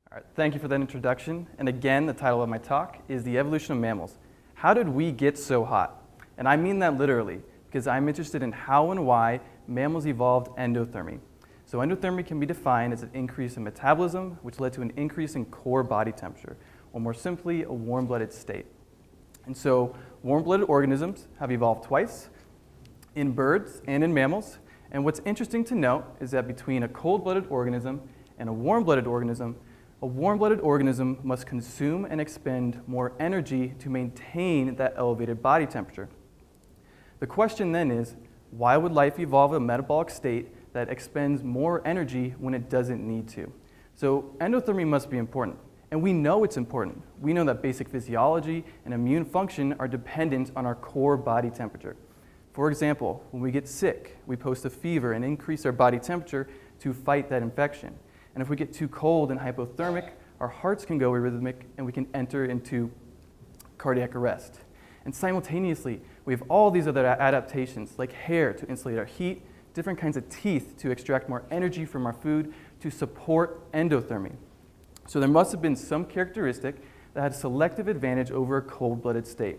All right, thank you for that introduction. And again, the title of my talk is The Evolution of Mammals. How did we get so hot? And I mean that literally, because I'm interested in how and why mammals evolved endothermy. So endothermy can be defined as an increase in metabolism, which led to an increase in core body temperature, or more simply, a warm-blooded state. And so warm-blooded organisms have evolved twice, in birds and in mammals. And what's interesting to note is that between a cold-blooded organism and a warm-blooded organism must consume and expend more energy to maintain that elevated body temperature. The question then is, why would life evolve a metabolic state that expends more energy when it doesn't need to? So endothermy must be important, and we know it's important. We know that basic physiology and immune function are dependent on our core body temperature. For example, when we get sick, we post a fever and increase our body temperature to fight that infection. And if we get too cold and hypothermic, our hearts can go arrhythmic and we can enter into cardiac arrest. And simultaneously, we have all these other adaptations, like hair to insulate our heat, different kinds of teeth to extract more energy from our food to support endothermy. So there must have been some characteristic that had a selective advantage over a cold-blooded state.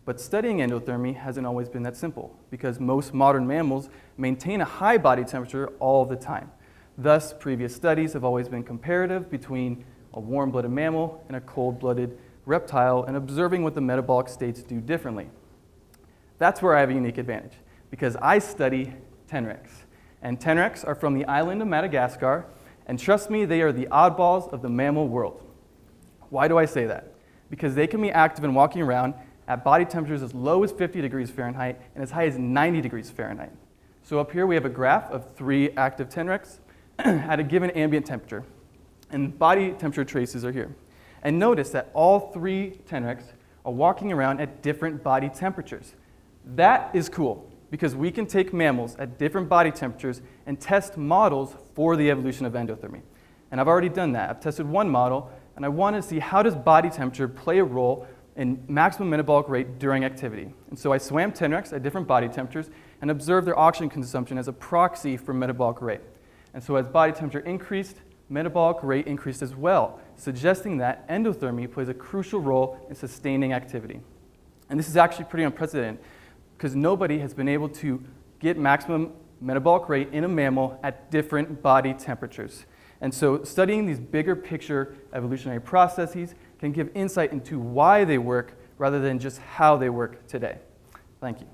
But studying endothermy hasn't always been that simple, because most modern mammals maintain a high body temperature all the time. Thus, previous studies have always been comparative between a warm-blooded mammal and a cold-blooded reptile and observing what the metabolic states do differently. That's where I have a unique advantage, because I study tenrecs. And tenrecs are from the island of Madagascar, and trust me, they are the oddballs of the mammal world. Why do I say that? Because they can be active and walking around at body temperatures as low as 50 degrees Fahrenheit and as high as 90 degrees Fahrenheit. So up here we have a graph of 3 active tenrecs at a given ambient temperature. And body temperature traces are here. And notice that all 3 tenrecs are walking around at different body temperatures. That is cool, because we can take mammals at different body temperatures and test models for the evolution of endothermy. And I've already done that. I've tested one model, and I wanted to see how does body temperature play a role in maximum metabolic rate during activity. And so I swam tenrecs at different body temperatures and observed their oxygen consumption as a proxy for metabolic rate. And so as body temperature increased, metabolic rate increased as well, suggesting that endothermy plays a crucial role in sustaining activity. And this is actually pretty unprecedented, because nobody has been able to get maximum metabolic rate in a mammal at different body temperatures. And so studying these bigger picture evolutionary processes can give insight into why they work rather than just how they work today. Thank you.